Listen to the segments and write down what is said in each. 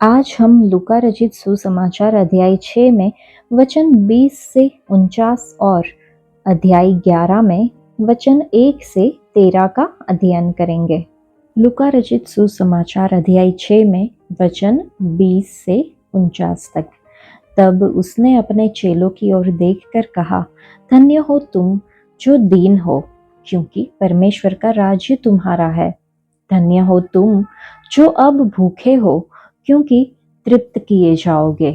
आज हम लूका रचित सुसमाचार अध्याय 6 में वचन 20 से 49 और अध्याय 11 में वचन 1 से 13 का अध्ययन करेंगे। लूका रचित सुसमाचार अध्याय 6 में वचन 20 से 49 तक। तब उसने अपने चेलों की ओर देखकर कहा, धन्य हो तुम जो दीन हो, क्योंकि परमेश्वर का राज्य तुम्हारा है। धन्य हो तुम जो अब भूखे हो, क्योंकि तृप्त किए जाओगे।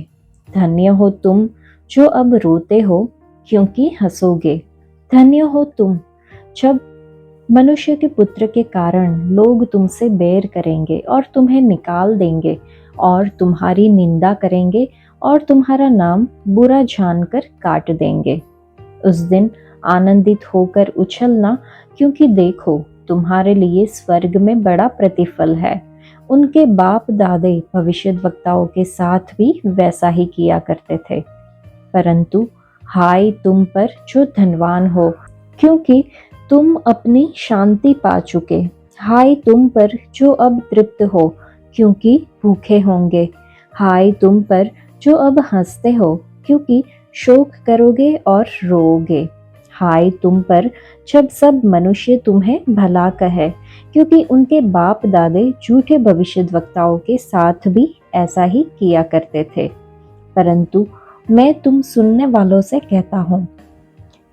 धन्य हो तुम जो अब रोते हो, क्योंकि हंसोगे। धन्य हो तुम जब मनुष्य के पुत्र के कारण लोग तुमसे बैर करेंगे और तुम्हें निकाल देंगे और तुम्हारी निंदा करेंगे और तुम्हारा नाम बुरा जानकर काट देंगे। उस दिन आनंदित होकर उछलना, क्योंकि देखो तुम्हारे लिए स्वर्ग में बड़ा प्रतिफल है। उनके बाप दादे भविष्यद्वक्ताओं के साथ भी वैसा ही किया करते थे। परंतु हाय तुम पर जो धनवान हो, क्योंकि तुम अपनी शांति पा चुके। हाय तुम पर जो अब तृप्त हो, क्योंकि भूखे होंगे। हाय तुम पर जो अब हंसते हो, क्योंकि शोक करोगे और रोओगे। हाय तुम पर जब सब मनुष्य तुम्हें भला कहे, क्योंकि उनके बाप दादे झूठे भविष्यद्वक्ताओं के साथ भी ऐसा ही किया करते थे। परंतु मैं तुम सुनने वालों से कहता हूँ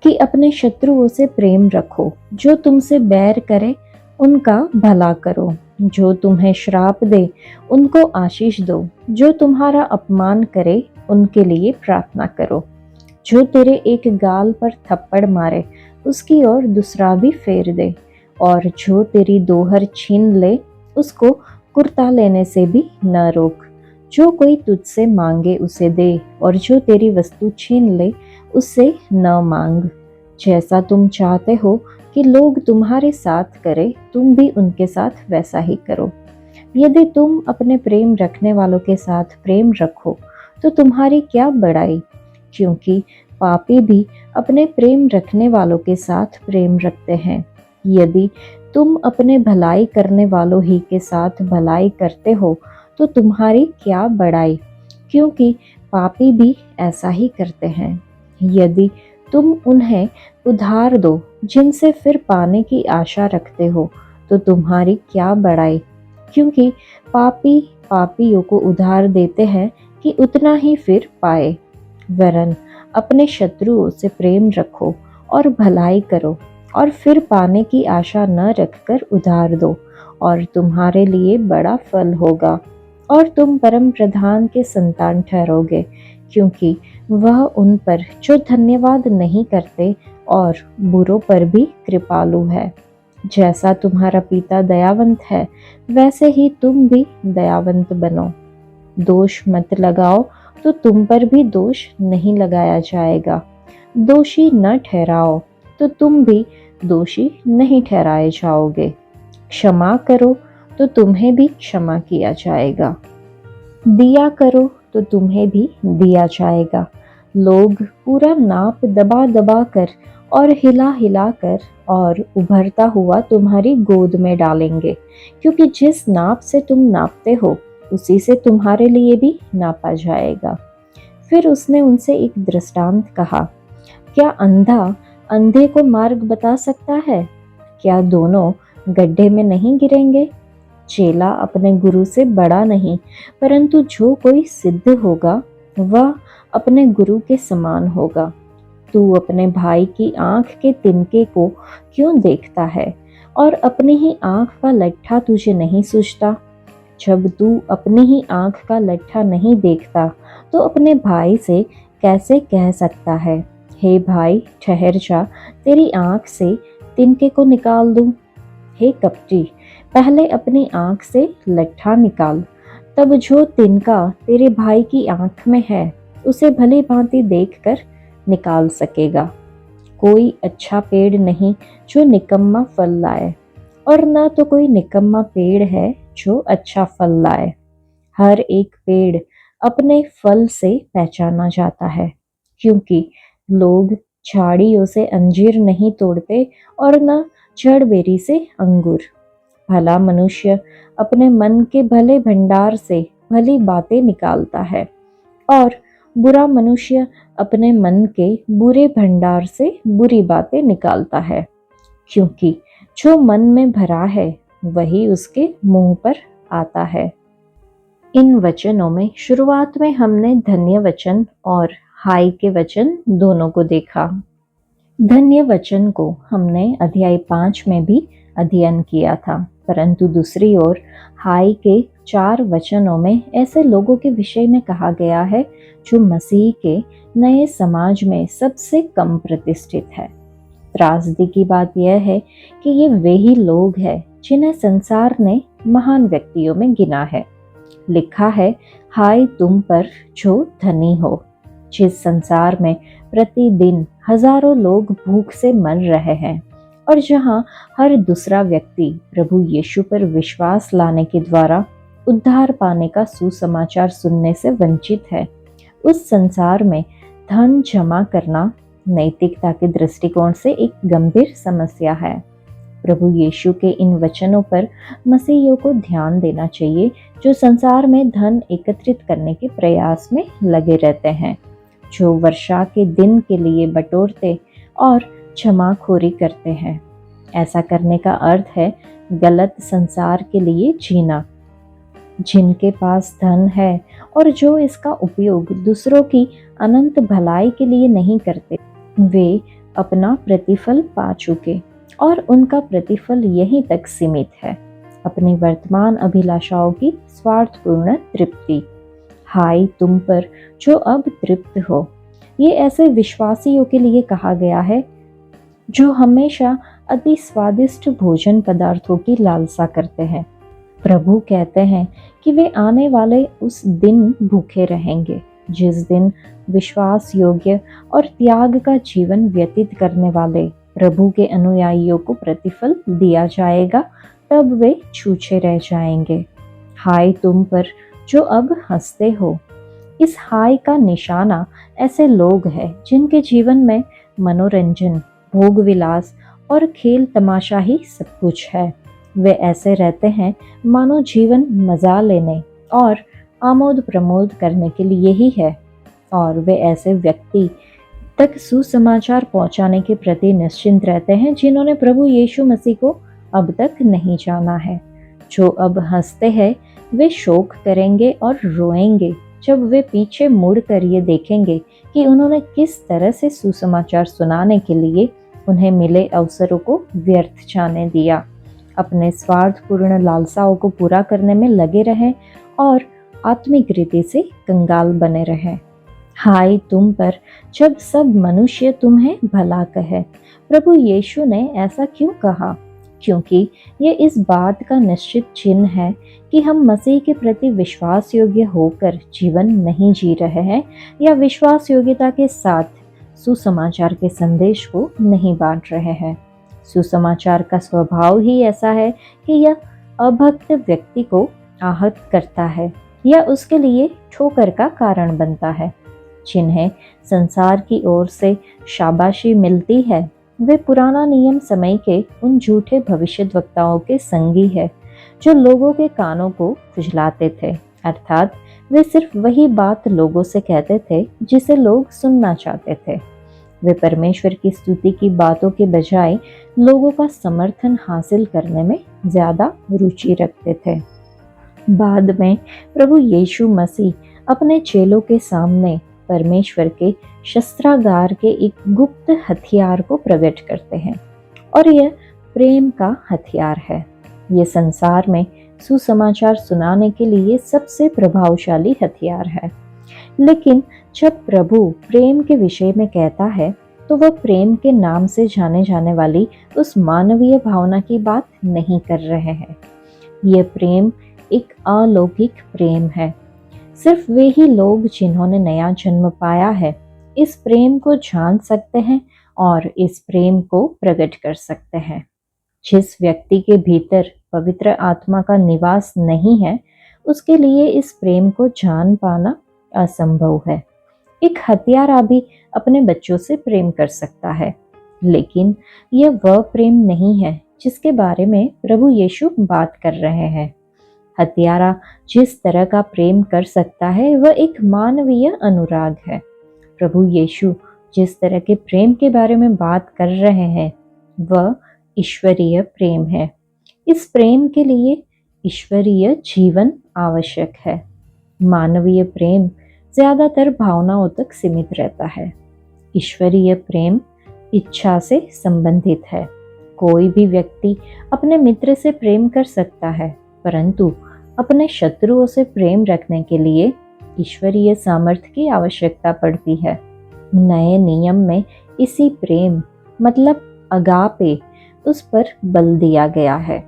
कि अपने शत्रुओं से प्रेम रखो, जो तुमसे बैर करे उनका भला करो, जो तुम्हें श्राप दे उनको आशीष दो, जो तुम्हारा अपमान करे उनके लिए प्रार्थना करो। जो तेरे एक गाल पर थप्पड़ मारे उसकी ओर दूसरा भी फेर दे, और जो तेरी दोहर छीन ले उसको कुर्ता लेने से भी न रोक। जो कोई तुझसे मांगे उसे दे, और जो तेरी वस्तु छीन ले उससे न मांग। जैसा तुम चाहते हो कि लोग तुम्हारे साथ करें, तुम भी उनके साथ वैसा ही करो। यदि तुम अपने प्रेम रखने वालों के साथ प्रेम रखो तो तुम्हारी क्या बड़ाई, क्योंकि पापी भी अपने प्रेम रखने वालों के साथ प्रेम रखते हैं। यदि तुम अपने भलाई करने वालों ही के साथ भलाई करते हो तो तुम्हारी क्या बड़ाई, क्योंकि पापी भी ऐसा ही करते हैं। यदि तुम उन्हें उधार दो जिनसे फिर पाने की आशा रखते हो तो तुम्हारी क्या बड़ाई, क्योंकि पापी पापियों को उधार देते हैं कि उतना ही फिर पाए। वरन अपने शत्रुओं से प्रेम रखो और भलाई करो, और फिर पाने की आशा न रखकर उधार दो, और तुम्हारे लिए बड़ा फल होगा, और तुम परम प्रधान के संतान ठहरोगे, क्योंकि वह उन पर जो धन्यवाद नहीं करते और बुरों पर भी कृपालु है। जैसा तुम्हारा पिता दयावंत है, वैसे ही तुम भी दयावंत बनो। दोष मत लगाओ तो तुम पर भी दोष नहीं लगाया जाएगा। दोषी न ठहराओ तो तुम भी दोषी नहीं ठहराए जाओगे। क्षमा करो तो तुम्हें भी क्षमा किया जाएगा। दिया करो तो तुम्हें भी दिया जाएगा। लोग पूरा नाप दबा दबा कर और हिला हिला कर और उभरता हुआ तुम्हारी गोद में डालेंगे, क्योंकि जिस नाप से तुम नापते हो उसी से तुम्हारे लिए भी नापा जाएगा। फिर उसने उनसे एक दृष्टांत कहा, क्या अंधा अंधे को मार्ग बता सकता है? क्या दोनों गड्ढे में नहीं गिरेंगे? चेला अपने गुरु से बड़ा नहीं, परंतु जो कोई सिद्ध होगा वह अपने गुरु के समान होगा। तू अपने भाई की आंख के तिनके को क्यों देखता है, और अपनी ही आंख का लट्ठा तुझे नहीं सूझता? जब तू अपनी ही आंख का लट्ठा नहीं देखता तो अपने भाई से कैसे कह सकता है, हे भाई ठहर जा, तेरी आंख से तिनके को निकाल दूं? हे कपटी, पहले अपनी आंख से लट्ठा निकाल, तब जो तिनका तेरे भाई की आंख में है उसे भली भांति देखकर निकाल सकेगा। कोई अच्छा पेड़ नहीं जो निकम्मा फल लाए, और न तो कोई निकम्मा पेड़ है जो अच्छा फल लाए। हर एक पेड़ अपने फल से पहचाना जाता है, क्योंकि लोग झाड़ियों से अंजीर नहीं तोड़ते और न जड़बेरी से अंगूर। भला मनुष्य अपने मन के भले भंडार से भली बातें निकालता है और बुरा मनुष्य अपने मन के बुरे भंडार से बुरी बातें निकालता है, क्योंकि जो मन में भरा है वही उसके मुंह पर आता है। इन वचनों में शुरुआत में हमने धन्य वचन और हाय के वचन दोनों को देखा। धन्य वचन को हमने अध्याय 5 में भी अध्ययन किया था, परंतु दूसरी ओर हाय के 4 वचनों में ऐसे लोगों के विषय में कहा गया है जो मसीह के नए समाज में सबसे कम प्रतिष्ठित है। त्रासदी की बात यह है कि ये वे ही लोग हैं जिन्हें संसार ने महान व्यक्तियों में गिना है। लिखा है, हाय तुम पर जो धनी हो। जिस संसार में प्रतिदिन हजारों लोग भूख से मर रहे हैं और जहां हर दूसरा व्यक्ति प्रभु यीशु पर विश्वास लाने के द्वारा उद्धार पाने का सुसमाचार सुनने से वंचित है, उस संसार में धन जमा करना नैतिकता के दृष्टिकोण से एक गंभीर समस्या है। प्रभु यीशु के इन वचनों पर मसीहियों को ध्यान देना चाहिए जो संसार में धन एकत्रित करने के प्रयास में लगे रहते हैं, जो वर्षा के दिन के लिए बटोरते और जमाखोरी करते हैं। ऐसा करने का अर्थ है गलत संसार के लिए जीना। जिनके पास धन है और जो इसका उपयोग दूसरों की अनंत भलाई के लिए नहीं करते, वे अपना प्रतिफल पा चुके और उनका प्रतिफल यहीं तक सीमित है, अपनी वर्तमान अभिलाषाओं की स्वार्थपूर्ण तृप्ति। हाय तुम पर जो अब तृप्त हो। ये ऐसे विश्वासियों के लिए कहा गया है जो हमेशा अति स्वादिष्ट भोजन पदार्थों की लालसा करते हैं। प्रभु कहते हैं कि वे आने वाले उस दिन भूखे रहेंगे जिस दिन विश्वास योग्य और त्याग का जीवन व्यतीत करने वाले प्रभु के अनुयायियों को प्रतिफल दिया जाएगा, तब वे छूछे रह जाएंगे। हाय तुम पर जो अब हंसते हो। इस हाय का निशाना ऐसे लोग हैं जिनके जीवन में मनोरंजन, भोग विलास और खेल तमाशा ही सब कुछ है। वे ऐसे रहते हैं मानो जीवन मजा लेने और आमोद प्रमोद करने के लिए ही है, और वे ऐसे व्यक्ति तक सुसमाचार पहुंचाने के प्रति निश्चिंत रहते हैं जिन्होंने प्रभु यीशु मसीह को अब तक नहीं जाना है। जो अब हंसते हैं वे शोक करेंगे और रोएंगे जब वे पीछे मुड़ कर ये देखेंगे कि उन्होंने किस तरह से सुसमाचार सुनाने के लिए उन्हें मिले अवसरों को व्यर्थ जाने दिया। अपने स्वार्थपूर्ण लालसाओं को पूरा करने में लगे रहें और आत्मिक रीति से कंगाल बने रहें। हाय तुम पर जब सब मनुष्य तुम्हें भला कहे। प्रभु यीशु ने ऐसा क्यों कहा? क्योंकि ये इस बात का निश्चित चिन्ह है कि हम मसीह के प्रति विश्वास योग्य होकर जीवन नहीं जी रहे हैं या विश्वास योग्यता के साथ सुसमाचार के संदेश को नहीं बांट रहे हैं। सुसमाचार का स्वभाव ही ऐसा है कि यह अभक्त व्यक्ति को आहत करता है या उसके लिए ठोकर का कारण बनता है। जिन्हें संसार की ओर से शाबाशी मिलती है वे पुराना नियम समय के उन झूठे भविष्यद्वक्ताओं के संगी है जो लोगों के कानों को खुजलाते थे, अर्थात वे सिर्फ वही बात लोगों से कहते थे जिसे लोग सुनना चाहते थे। वे परमेश्वर की स्तुति की बातों के बजाय लोगों का समर्थन हासिल करने में ज्यादा रुचि रखते थे। बाद में प्रभु यीशु मसीह अपने चेलों के सामने परमेश्वर के शस्त्रागार के एक गुप्त हथियार को प्रकट करते हैं, और यह प्रेम का हथियार है। यह संसार में सुसमाचार सुनाने के लिए सबसे प्रभावशाली हथियार है। लेकिन जब प्रभु प्रेम के विषय में कहता है तो वह प्रेम के नाम से जाने जाने वाली उस मानवीय भावना की बात नहीं कर रहे हैं। यह प्रेम एक अलौकिक प्रेम है। सिर्फ वे ही लोग जिन्होंने नया जन्म पाया है इस प्रेम को जान सकते हैं और इस प्रेम को प्रकट कर सकते हैं। जिस व्यक्ति के भीतर पवित्र आत्मा का निवास नहीं है उसके लिए इस प्रेम को जान पाना असंभव है। एक हत्यारा भी अपने बच्चों से प्रेम कर सकता है, लेकिन यह वह प्रेम नहीं है जिसके बारे में प्रभु यीशु बात कर रहे हैं। हत्यारा जिस तरह का प्रेम कर सकता है वह एक मानवीय अनुराग है। प्रभु यीशु जिस तरह के प्रेम के बारे में बात कर रहे हैं वह ईश्वरीय प्रेम है। इस प्रेम के लिए ईश्वरीय जीवन आवश्यक है। मानवीय प्रेम ज्यादातर भावनाओं तक सीमित रहता है। ईश्वरीय प्रेम इच्छा से संबंधित है। कोई भी व्यक्ति अपने मित्र से प्रेम कर सकता है, परंतु अपने शत्रुओं से प्रेम रखने के लिए ईश्वरीय सामर्थ्य की आवश्यकता पड़ती है। नए नियम में इसी प्रेम मतलब अगापे उस पर बल दिया गया है।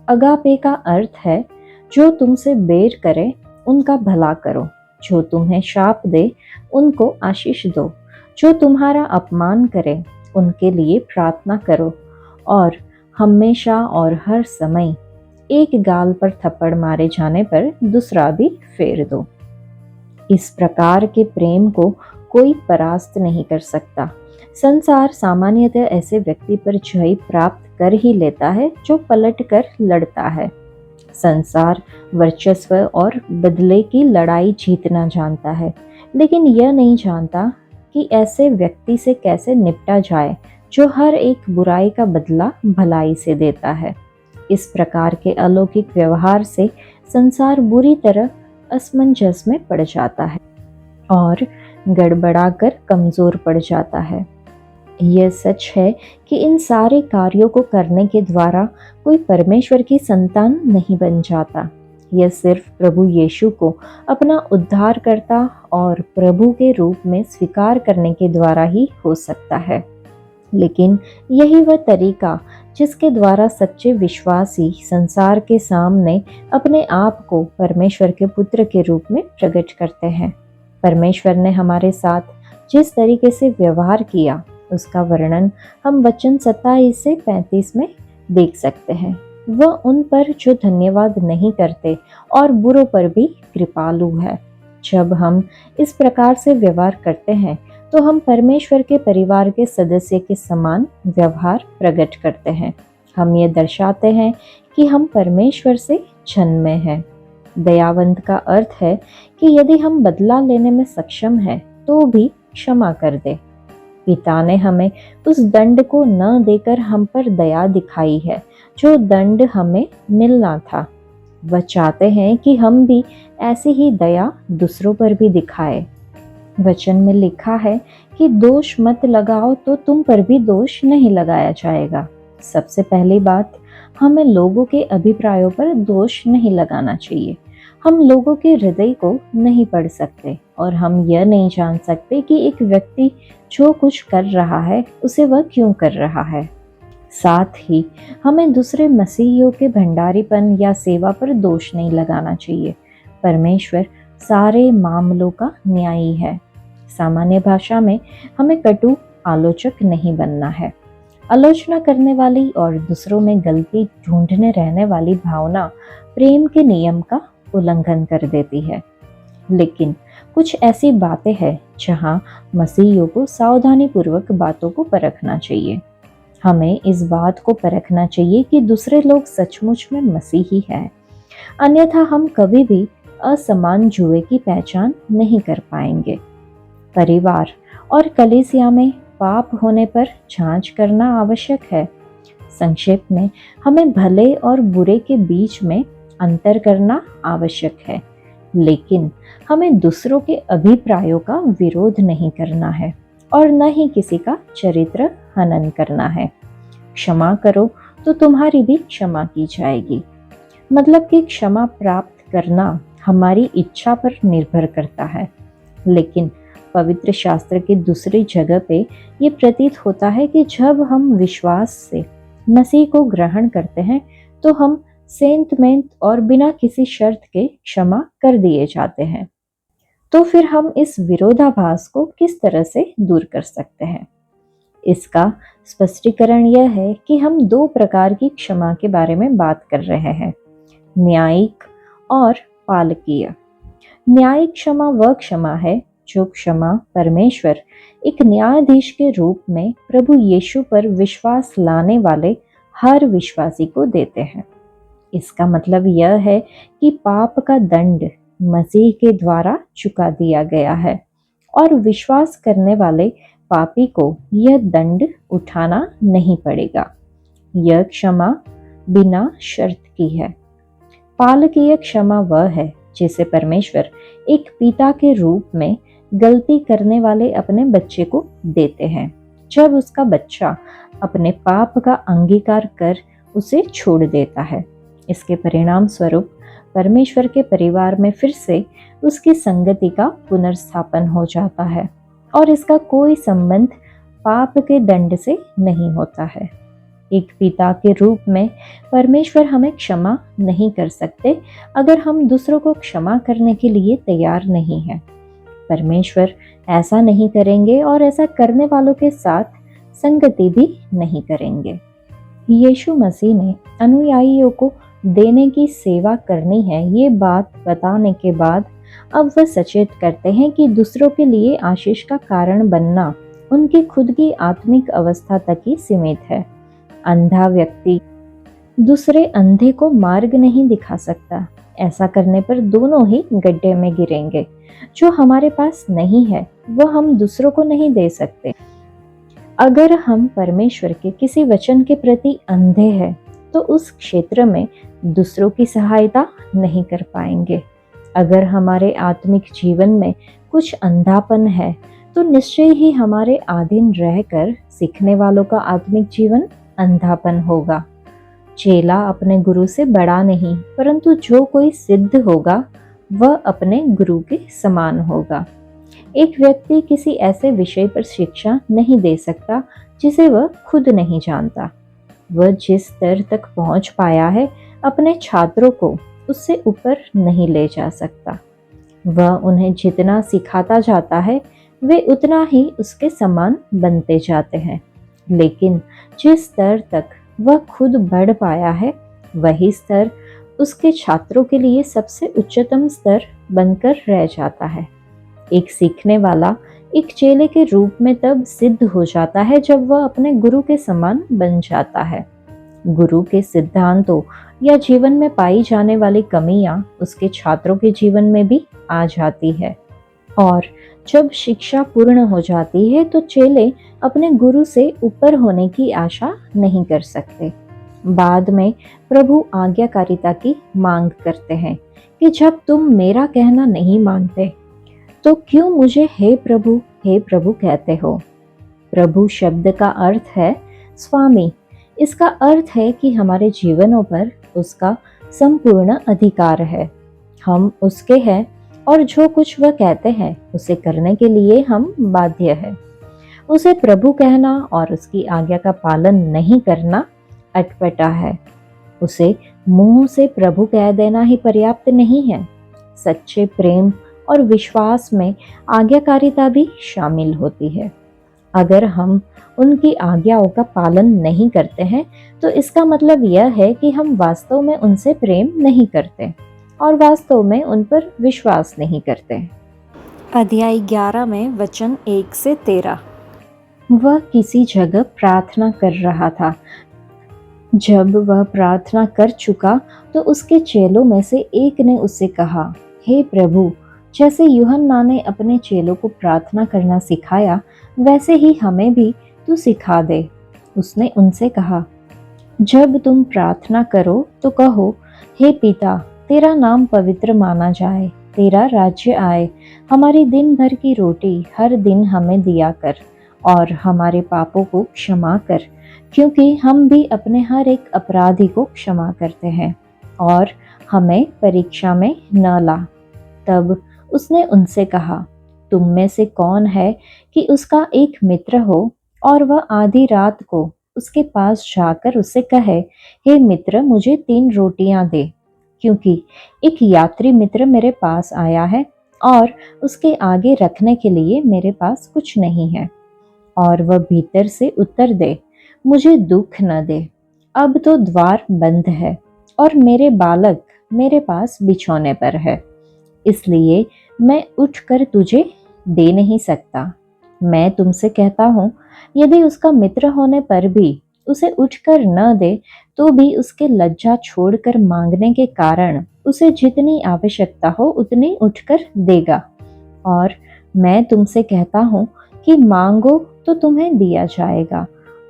अगापे का अर्थ है जो तुमसे बैर करे उनका भला करो, जो तुम्हें शाप दे उनको आशीष दो, जो तुम्हारा अपमान करे उनके लिए प्रार्थना करो और हमेशा और हर समय एक गाल पर थप्पड़ मारे जाने पर दूसरा भी फेर दो। इस प्रकार के प्रेम को कोई परास्त नहीं कर सकता। संसार सामान्यतः ऐसे व्यक्ति पर जय प्राप्त कर ही लेता है जो पलट कर लड़ता है। संसार वर्चस्व और बदले की लड़ाई जीतना जानता है, लेकिन यह नहीं जानता कि ऐसे व्यक्ति से कैसे निपटा जाए जो हर एक बुराई का बदला भलाई से देता है। इस प्रकार के अलौकिक व्यवहार से संसार बुरी तरह असमंजस में पड़ जाता है और गड़बड़ाकर कमजोर पड़ जाता है। यह सच है कि इन सारे कार्यों को करने के द्वारा कोई परमेश्वर की संतान नहीं बन जाता। यह सिर्फ प्रभु यीशु को अपना उद्धारकर्ता और प्रभु के रूप में स्वीकार करने के द्वारा ही हो सकता है। लेकिन यही वह तरीका जिसके द्वारा सच्चे विश्वासी संसार के सामने अपने आप को परमेश्वर के पुत्र के रूप में प्रकट करते हैं। परमेश्वर ने हमारे साथ जिस तरीके से व्यवहार किया उसका वर्णन हम वचन 27 से 35 में देख सकते हैं। वह उन पर जो धन्यवाद नहीं करते और बुरों पर भी कृपालु है। जब हम इस प्रकार से व्यवहार करते हैं तो हम परमेश्वर के परिवार के सदस्य के समान व्यवहार प्रकट करते हैं। हम ये दर्शाते हैं कि हम परमेश्वर से जन्मे हैं। दयावंत का अर्थ है कि यदि हम बदला लेने में सक्षम हैं तो भी क्षमा कर दे। पिता ने हमें उस दंड को न देकर हम पर दया दिखाई है जो दंड हमें मिलना था। वह चाहते हैं कि हम भी ऐसी ही दया दूसरों पर भी दिखाए। वचन में लिखा है कि दोष मत लगाओ तो तुम पर भी दोष नहीं लगाया जाएगा। सबसे पहली बात, हमें लोगों के अभिप्रायों पर दोष नहीं लगाना चाहिए। हम लोगों के हृदय को नहीं पढ़ सकते और हम यह नहीं जान सकते कि एक व्यक्ति जो कुछ कर रहा है उसे वह क्यों कर रहा है। साथ ही हमें दूसरे मसीहियों के भंडारीपन या सेवा पर दोष नहीं लगाना चाहिए। परमेश्वर सारे मामलों का न्यायी है। सामान्य भाषा में हमें कटु आलोचक नहीं बनना है। आलोचना करने वाली और दूसरों में गलती ढूंढने रहने वाली भावना प्रेम के नियम का उल्लंघन कर देती है। लेकिन कुछ ऐसी बातें हैं जहां मसीहियों को सावधानी पूर्वक बातों को परखना चाहिए। हमें इस बात को परखना चाहिए कि दूसरे लोग सचमुच में मसीही हैं, अन्यथा हम कभी भी असमान जुए की पहचान नहीं कर पाएंगे। परिवार और कलीसिया में पाप होने पर जांच करना आवश्यक है। संक्षेप में हमें भले और बुरे के बीच में अंतर करना आवश्यक है, लेकिन हमें दूसरों के अभिप्रायों का विरोध नहीं करना है और न ही किसी का चरित्र हनन करना है। क्षमा करो तो तुम्हारी भी क्षमा की जाएगी। मतलब कि क्षमा प्राप्त करना हमारी इच्छा पर निर्भर करता है, लेकिन पवित्र शास्त्र के दूसरी जगह पे ये प्रतीत होता है कि जब हम विश्वास से मसीह को ग्रहण करते हैं तो हम सेंतमेंत और बिना किसी शर्त के क्षमा कर दिए जाते हैं। तो फिर हम इस विरोधाभास को किस तरह से दूर कर सकते हैं? इसका स्पष्टीकरण यह है कि हम दो प्रकार की क्षमा के बारे में बात कर रहे हैं, न्यायिक और पालकीय। न्यायिक क्षमा वह क्षमा है जो क्षमा परमेश्वर एक न्यायाधीश के रूप में प्रभु यीशु पर विश्वास लाने वाले हर विश्वासी को देते हैं। इसका मतलब यह है कि पाप का दंड मसीह के द्वारा चुका दिया गया है और विश्वास करने वाले पापी को यह दंड उठाना नहीं पड़ेगा। यह क्षमा बिना शर्त की है। पालकीय क्षमा वह है जिसे परमेश्वर एक पिता के रूप में गलती करने वाले अपने बच्चे को देते हैं। जब उसका बच्चा अपने पाप का अंगीकार कर उसे छोड़ देता है, इसके परिणाम स्वरूप परमेश्वर के परिवार में फिर से उसकी संगति का पुनर्स्थापन हो जाता है और इसका कोई संबंध पाप के दंड से नहीं होता है। एक पिता के रूप में परमेश्वर हमें क्षमा नहीं कर सकते अगर हम दूसरों को क्षमा करने के लिए तैयार नहीं हैं। परमेश्वर ऐसा नहीं करेंगे और ऐसा करने वालों के साथ संगति भी नहीं करेंगे। यीशु मसीह ने अनुयायियों को देने की सेवा करनी है, ये बात बताने के बाद अब वह सचेत करते हैं कि दूसरों के लिए आशीष का कारण बनना उनकी खुद की आत्मिक अवस्था तक ही सीमित है। अंधा व्यक्ति दूसरे अंधे को मार्ग नहीं दिखा सकता। ऐसा करने पर दोनों ही गड्ढे में गिरेंगे। जो हमारे पास नहीं है वह हम दूसरों को नहीं दे सकते। अगर हम परमेश्वर के किसी वचन के प्रति अंधे हैं तो उस क्षेत्र में दूसरों की सहायता नहीं कर पाएंगे। अगर हमारे आत्मिक जीवन में कुछ अंधापन है तो निश्चय ही हमारे अधीन रहकर सीखने वालों का आत्मिक जीवन अंधापन होगा। चेला अपने गुरु से बड़ा नहीं, परंतु जो कोई सिद्ध होगा वह अपने गुरु के समान होगा। एक व्यक्ति किसी ऐसे विषय पर शिक्षा नहीं दे सकता जिसे वह खुद नहीं जानता। वह जिस स्तर तक पहुंच पाया है अपने छात्रों को उससे ऊपर नहीं ले जा सकता। वह उन्हें जितना सिखाता जाता है वे उतना ही उसके समान बनते जाते हैं। लेकिन जिस स्तर तक वह खुद बढ़ पाया है वही स्तर उसके छात्रों के लिए सबसे उच्चतम स्तर बनकर रह जाता है। एक सीखने वाला एक चेले के रूप में तब सिद्ध हो जाता है जब वह अपने गुरु के समान बन जाता है। गुरु के सिद्धांतों या जीवन में पाई जाने वाली कमियां उसके छात्रों के जीवन में भी आ जाती है और जब शिक्षा पूर्ण हो जाती है तो चेले अपने गुरु से ऊपर होने की आशा नहीं कर सकते। बाद में प्रभु आज्ञाकारिता की मांग करते हैं कि जब तुम मेरा कहना नहीं मानते तो क्यों मुझे हे प्रभु कहते हो। प्रभु शब्द का अर्थ है स्वामी। इसका अर्थ है कि हमारे जीवनों पर उसका संपूर्ण अधिकार है। हम उसके हैं और जो कुछ वह कहते हैं उसे करने के लिए हम बाध्य हैं। उसे प्रभु कहना और उसकी आज्ञा का पालन नहीं करना अटपटा है। उसे मुंह से प्रभु कह देना ही पर्याप्त नहीं है। सच्चे प्रेम और विश्वास में आज्ञाकारिता भी शामिल होती है। अगर हम उनकी आज्ञाओं का पालन नहीं करते हैं तो इसका मतलब यह है कि हम वास्तव में उनसे प्रेम नहीं करते और वास्तव में उन पर विश्वास नहीं करते। अध्याय 11 में वचन 1 से 13। वह किसी जगह प्रार्थना कर रहा था। जब वह प्रार्थना कर चुका तो उसके चेलों में से एक ने उससे कहा, हे प्रभु, जैसे यूहन्ना ने अपने चेलों को प्रार्थना करना सिखाया वैसे ही हमें भी तू सिखा दे। उसने उनसे कहा, जब तुम प्रार्थना करो तो कहो, हे पिता, तेरा नाम पवित्र माना जाए, तेरा राज्य आए, हमारी दिन भर की रोटी हर दिन हमें दिया कर और हमारे पापों को क्षमा कर, क्योंकि हम भी अपने हर एक अपराधी को क्षमा करते हैं, और हमें परीक्षा में न ला। तब उसने उनसे कहा, तुम में से कौन है कि उसका एक मित्र हो और वह आधी रात को उसके पास जाकर उससे कहे, हे मित्र, मुझे 3 रोटियां दे, क्योंकि एक यात्री मित्र मेरे पास आया है और उसके आगे रखने के लिए मेरे पास कुछ नहीं है। और वह भीतर से उत्तर दे, मुझे दुख न दे, अब तो द्वार बंद है और मेरे बालक मेरे पास बिछौने पर है, इसलिए मैं उठकर तुझे दे नहीं सकता। मैं तुमसे कहता हूँ, यदि उसका मित्र होने पर भी उसे उठकर न दे तो भी उसके लज्जा छोड़कर मांगने के कारण उसे जितनी आवश्यकता हो उतनी उठकर देगा। और मैं तुमसे कहता हूँ कि मांगो तो तुम्हें दिया जाएगा,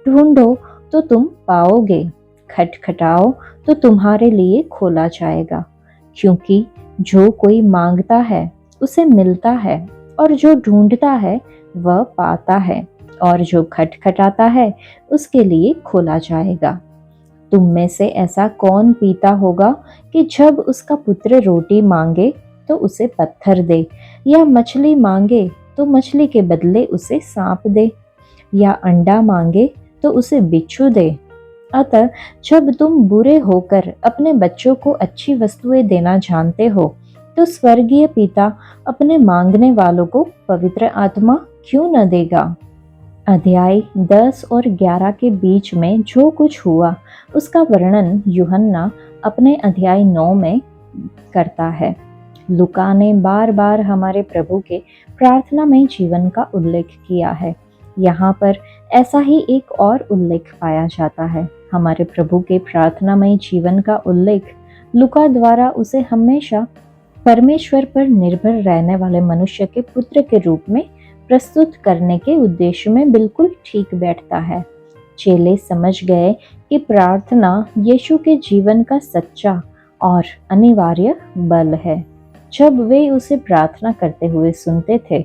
ढूंढो तो तुम पाओगे, खटखटाओ तो तुम्हारे लिए खोला जाएगा। क्योंकि जो कोई मांगता है उसे मिलता है, और जो ढूंढता है वह पाता है, और जो खटखटाता है उसके लिए खोला जाएगा। तुम में से ऐसा कौन पिता होगा कि जब उसका पुत्र रोटी मांगे तो उसे पत्थर दे, या मछली मांगे तो मछली के बदले उसे सांप दे, या अंडा मांगे तो उसे बिच्छू दे। अतः जब तुम बुरे होकर अपने बच्चों को अच्छी वस्तुएं देना जानते हो, तो स्वर्गीय पिता अपने मांगने वालों को पवित्र आत्मा क्यों न देगा। अध्याय 10 और 11 के बीच में जो कुछ हुआ उसका वर्णन यूहन्ना अपने अध्याय 9 में करता है। लूका ने बार बार हमारे प्रभु के प्रार्थनामय जीवन का उल्लेख किया है। यहाँ पर ऐसा ही एक और उल्लेख पाया जाता है। हमारे प्रभु के प्रार्थनामय जीवन का उल्लेख लूका द्वारा उसे हमेशा परमेश्वर पर निर्भर रहने वाले मनुष्य के पुत्र के रूप में प्रस्तुत करने के उद्देश्य में बिल्कुल ठीक बैठता है। चेले समझ गए कि प्रार्थना यीशु के जीवन का सच्चा और अनिवार्य बल है। जब वे उसे प्रार्थना करते हुए सुनते थे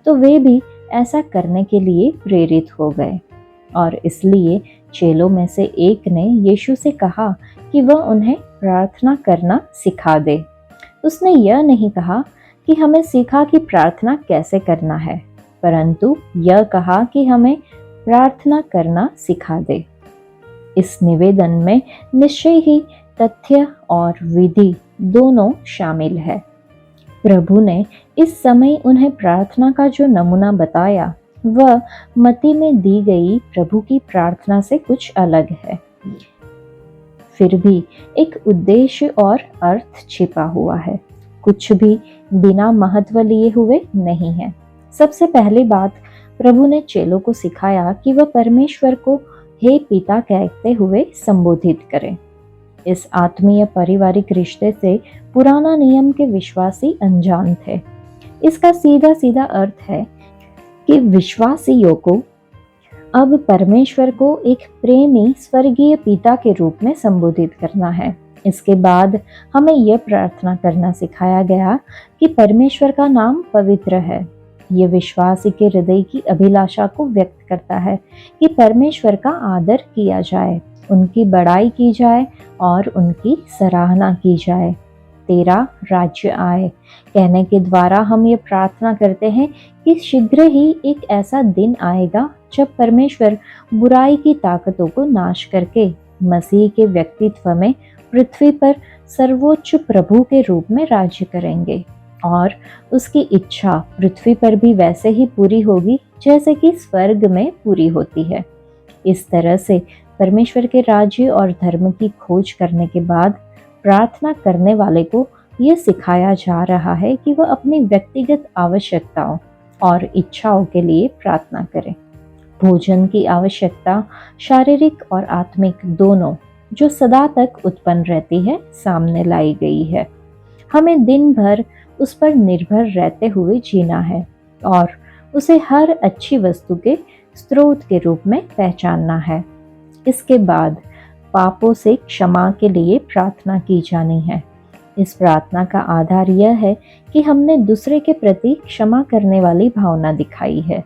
तो वे भी ऐसा करने के लिए प्रेरित हो गए, और इसलिए चेलों में से एक ने यीशु से कहा कि वह उन्हें प्रार्थना करना सिखा दे। उसने यह नहीं कहा कि हमें सिखा कि प्रार्थना कैसे करना है, परंतु यह कहा कि हमें प्रार्थना करना सिखा दे। इस निवेदन में निश्चय ही तथ्य और विधि दोनों शामिल है। प्रभु ने इस समय उन्हें प्रार्थना का जो नमूना बताया वह मत्ती में दी गई प्रभु की प्रार्थना से कुछ अलग है। फिर भी एक उद्देश्य और अर्थ छिपा हुआ है, कुछ भी बिना महत्व लिए हुए नहीं है। सबसे पहली बात, प्रभु ने चेलों को सिखाया कि वह परमेश्वर को हे पिता कहते हुए संबोधित करें। इस आत्मीय पारिवारिक रिश्ते से पुराना नियम के विश्वासी अनजान थे। इसका सीधा सीधा अर्थ है कि विश्वासियों को अब परमेश्वर को एक प्रेमी स्वर्गीय पिता के रूप में संबोधित करना है। इसके बाद हमें यह प्रार्थना करना सिखाया गया कि परमेश्वर का नाम पवित्र है। यह विश्वासी के हृदय की अभिलाषा को व्यक्त करता है कि परमेश्वर का आदर किया जाए, उनकी बड़ाई की जाए और उनकी सराहना की जाए। तेरा राज्य आए कहने के द्वारा हम ये प्रार्थना करते हैं कि शीघ्र ही एक ऐसा दिन आएगा जब परमेश्वर बुराई की ताकतों को नाश करके मसीह के व्यक्तित्व में पृथ्वी पर सर्वोच्च प्रभु के रूप में राज्य करेंगे, और उसकी इच्छा पृथ्वी पर भी वैसे ही पूरी होगी जैसे कि स्वर्ग में पूरी होती है। इस तरह से परमेश्वर के राज्य और धर्म की खोज करने के बाद प्रार्थना करने वाले को यह सिखाया जा रहा है कि वह अपनी व्यक्तिगत आवश्यकताओं और इच्छाओं के लिए प्रार्थना करे। भोजन की आवश्यकता शारीरिक और आत्मिक दोनों, जो सदा तक उत्पन्न रहती है, सामने लाई गई है। हमें दिन भर उस पर निर्भर रहते हुए जीना है और उसे हर अच्छी वस्तु के स्रोत के रूप में पहचानना है। इसके बाद पापों से क्षमा के लिए प्रार्थना की जानी है। इस प्रार्थना का आधार यह है कि हमने दूसरे के प्रति क्षमा करने वाली भावना दिखाई है।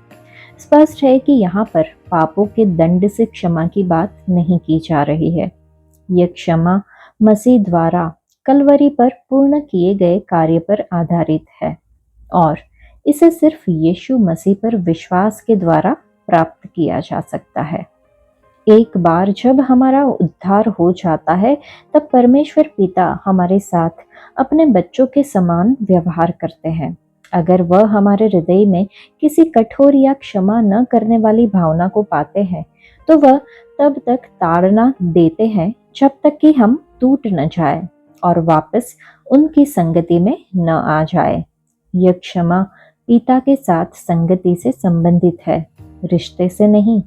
स्पष्ट है कि यहाँ पर पापों के दंड से क्षमा की बात नहीं की जा रही है। यह क्षमा मसीह द्वारा कलवरी पर पूर्ण किए गए कार्य पर आधारित है और इसे सिर्फ यीशु मसीह पर विश्वास के द्वारा प्राप्त किया जा सकता है। एक बार जब हमारा उद्धार हो जाता है तब परमेश्वर पिता हमारे साथ अपने बच्चों के समान व्यवहार करते हैं। अगर वह हमारे हृदय में किसी कठोर या क्षमा न करने वाली भावना को पाते हैं तो वह तब तक ताड़ना देते हैं जब तक कि हम टूट न जाए और वापस उनकी संगति में न आ जाए। यह क्षमा पिता के साथ संगति से संबंधित है, रिश्ते से नहीं।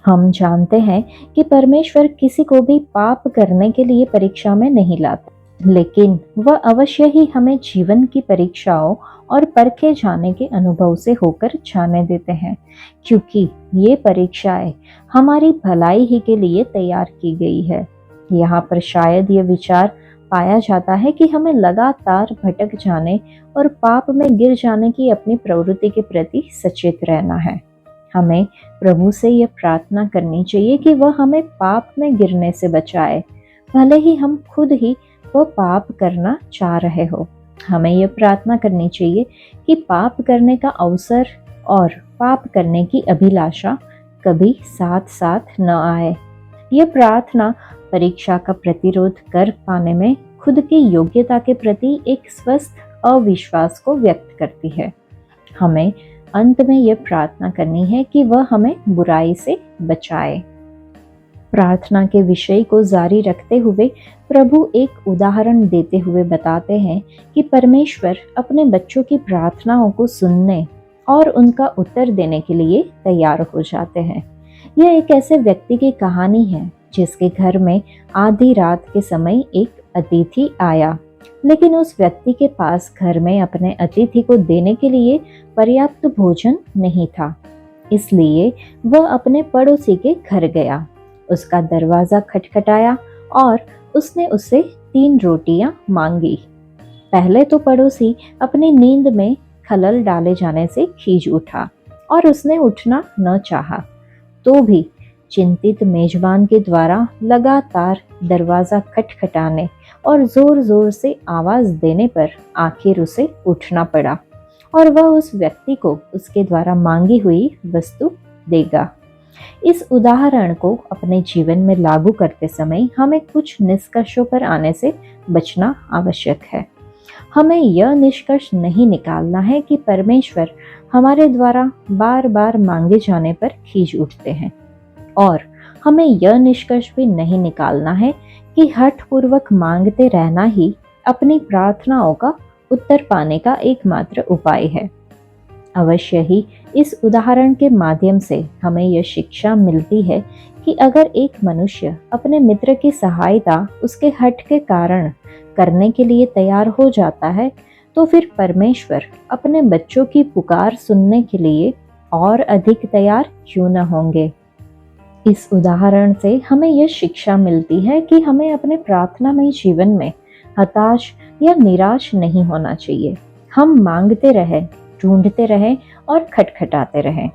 हम जानते हैं कि परमेश्वर किसी को भी पाप करने के लिए परीक्षा में नहीं लाता, लेकिन वह अवश्य ही हमें जीवन की परीक्षाओं और परखे जाने के अनुभव से होकर जाने देते हैं, क्योंकि ये परीक्षाएं हमारी भलाई ही के लिए तैयार की गई है। यहाँ पर शायद ये विचार पाया जाता है कि हमें लगातार भटक जाने और पाप में गिर जाने की अपनी प्रवृत्ति के प्रति सचेत रहना है। हमें प्रभु से यह प्रार्थना करनी चाहिए कि वह हमें पाप में गिरने से बचाए, भले ही हम खुद ही वो पाप करना चाह रहे हो। हमें यह प्रार्थना करनी चाहिए कि पाप करने का अवसर और पाप करने की अभिलाषा कभी साथ साथ न आए। यह प्रार्थना परीक्षा का प्रतिरोध कर पाने में खुद की योग्यता के प्रति एक स्वस्थ अविश्वास को व्यक्त करती है। हमें अंत में यह प्रार्थना करनी है कि वह हमें बुराई से बचाए। प्रार्थना के विषय को जारी रखते हुए प्रभु एक उदाहरण देते हुए बताते हैं कि परमेश्वर अपने बच्चों की प्रार्थनाओं को सुनने और उनका उत्तर देने के लिए तैयार हो जाते हैं। यह एक ऐसे व्यक्ति की कहानी है जिसके घर में आधी रात के समय एक अतिथि आया, लेकिन उस व्यक्ति के पास घर में अपने अतिथि को देने के लिए पर्याप्त भोजन नहीं था। इसलिए वह अपने पड़ोसी के घर गया, उसका दरवाजा खटखटाया और उसने उससे 3 रोटियां मांगी। पहले तो पड़ोसी अपनी नींद में खलल डाले जाने से खींच उठा और उसने उठना न चाहा, तो भी चिंतित मेजबान के द्वारा लगातार दरवाजा खटखटाने और जोर जोर से आवाज देने पर आखिर उसे उठना पड़ा और वह उस व्यक्ति को उसके द्वारा मांगी हुई वस्तु देगा। इस उदाहरण को अपने जीवन में लागू करते समय हमें कुछ निष्कर्षों पर आने से बचना आवश्यक है। हमें यह निष्कर्ष नहीं निकालना है कि परमेश्वर हमारे द्वारा बार बार मांगे जाने पर खींच उठते हैं, और हमें यह निष्कर्ष भी नहीं निकालना है कि हठपूर्वक मांगते रहना ही अपनी प्रार्थनाओं का उत्तर पाने का एकमात्र उपाय है। अवश्य ही इस उदाहरण के माध्यम से हमें यह शिक्षा मिलती है कि अगर एक मनुष्य अपने मित्र की सहायता उसके हठ के कारण करने के लिए तैयार हो जाता है, तो फिर परमेश्वर अपने बच्चों की पुकार सुनने के लिए और अधिक तैयार क्यों न होंगे। इस उदाहरण से हमें यह शिक्षा मिलती है कि हमें अपने प्रार्थनामय जीवन में हताश या निराश नहीं होना चाहिए। हम मांगते रहें, ढूंढते रहें और खटखटाते रहें।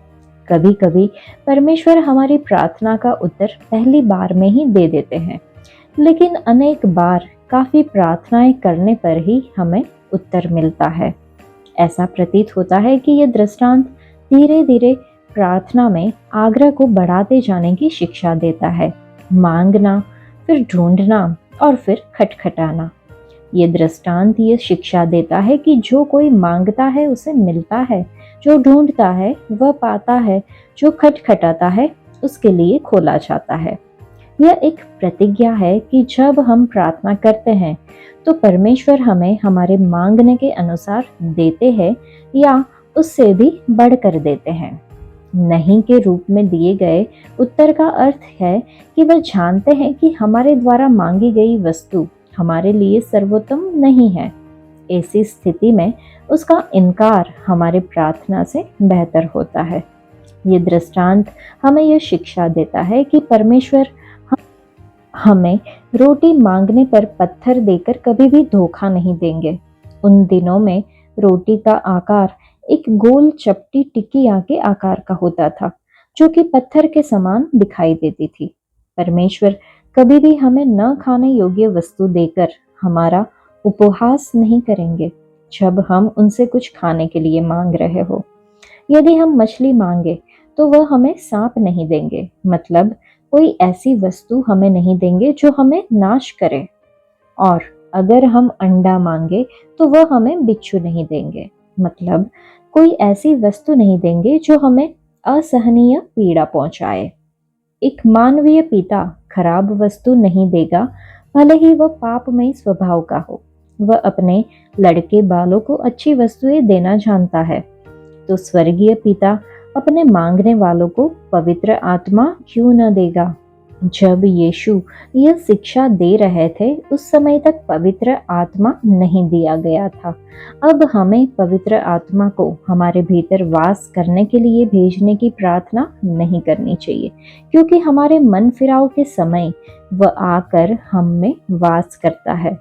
कभी कभी परमेश्वर हमारी प्रार्थना का उत्तर पहली बार में ही दे देते हैं, लेकिन अनेक बार काफी प्रार्थनाएं करने पर ही हमें उत्तर मिलता है। ऐसा प्रतीत होता है कि यह दृष्टांत धीरे धीरे प्रार्थना में आग्रह को बढ़ाते जाने की शिक्षा देता है। मांगना, फिर ढूंढना और फिर खटखटाना। ये दृष्टांत ये शिक्षा देता है कि जो कोई मांगता है उसे मिलता है, जो ढूंढता है वह पाता है, जो खटखटाता है उसके लिए खोला जाता है। यह एक प्रतिज्ञा है कि जब हम प्रार्थना करते हैं तो परमेश्वर हमें हमारे मांगने के अनुसार देते हैं या उससे भी बढ़कर देते हैं। नहीं के रूप में दिए गए उत्तर का अर्थ है कि वह जानते हैं कि हमारे द्वारा मांगी गई वस्तु हमारे लिए सर्वोत्तम नहीं है। ऐसी स्थिति में उसका इनकार हमारे प्रार्थना से बेहतर होता है। ये दृष्टांत हमें यह शिक्षा देता है कि परमेश्वर हमें रोटी मांगने पर पत्थर देकर कभी भी धोखा नहीं देंगे। उन दिनों में रोटी का आकार एक गोल चपटी टिकिया के आकार का होता था, जो कि पत्थर के समान दिखाई देती थी। परमेश्वर कभी भी हमें न खाने योग्य वस्तु देकर हमारा उपहास नहीं करेंगे जब हम उनसे कुछ खाने के लिए मांग रहे हो। यदि हम मछली मांगे तो वह हमें सांप नहीं देंगे, मतलब कोई ऐसी वस्तु हमें नहीं देंगे जो हमें नाश करे। और अगर हम अंडा मांगे तो वह हमें बिच्छू नहीं देंगे, मतलब कोई ऐसी वस्तु नहीं देंगे जो हमें असहनीय पीड़ा पहुंचाए। एक मानवीय पिता खराब वस्तु नहीं देगा, भले ही वह पापमय स्वभाव का हो। वह अपने लड़के बालों को अच्छी वस्तुएं देना जानता है। तो स्वर्गीय पिता अपने मांगने वालों को पवित्र आत्मा क्यों न देगा? जब यीशु यह शिक्षा दे रहे थे उस समय तक पवित्र आत्मा नहीं दिया गया था। अब हमें पवित्र आत्मा को हमारे भीतर वास करने के लिए भेजने की प्रार्थना नहीं करनी चाहिए, क्योंकि हमारे मन फिराव के समय वह आकर हम में वास करता है।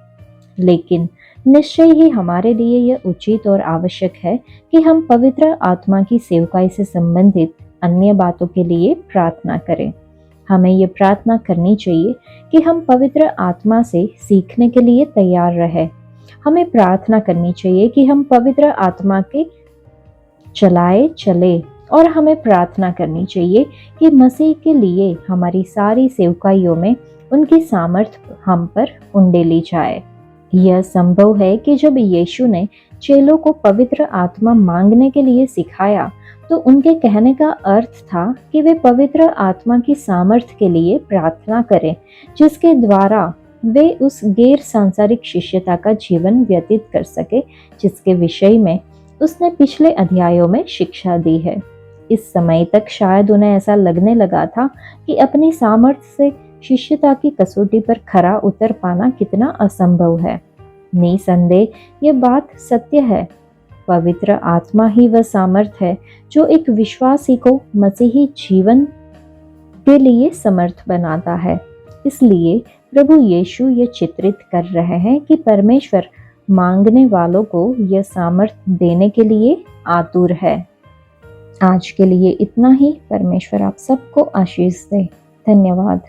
लेकिन निश्चय ही हमारे लिए यह उचित और आवश्यक है कि हम पवित्र आत्मा की सेवकाई से संबंधित अन्य बातों के लिए प्रार्थना करें। हमें ये प्रार्थना करनी चाहिए कि हम पवित्र आत्मा से सीखने के लिए तैयार रहें। हमें प्रार्थना करनी चाहिए कि हम पवित्र आत्मा के चलाए चले, और हमें प्रार्थना करनी चाहिए कि मसीह के लिए हमारी सारी सेवकाइयों में उनकी सामर्थ्य हम पर उंडेली जाए। यह संभव है कि जब यीशु ने चेलों को पवित्र आत्मा मांगने के लिए सिखाया तो उनके कहने का अर्थ था कि वे पवित्र आत्मा की सामर्थ्य के लिए प्रार्थना करें, जिसके द्वारा वे उस गैर सांसारिक शिष्यता का जीवन व्यतीत कर सके जिसके विषय में उसने पिछले अध्यायों में शिक्षा दी है। इस समय तक शायद उन्हें ऐसा लगने लगा था कि अपनी सामर्थ्य से शिष्यता की कसौटी पर खरा उतर पाना कितना असंभव है। निसंदेह यह बात सत्य है। पवित्र आत्मा ही वह सामर्थ्य है जो एक विश्वासी को मसीही जीवन के लिए समर्थ बनाता है। इसलिए प्रभु यीशु ये चित्रित कर रहे हैं कि परमेश्वर मांगने वालों को यह सामर्थ्य देने के लिए आतुर है। आज के लिए इतना ही। परमेश्वर आप सबको आशीष दे। धन्यवाद।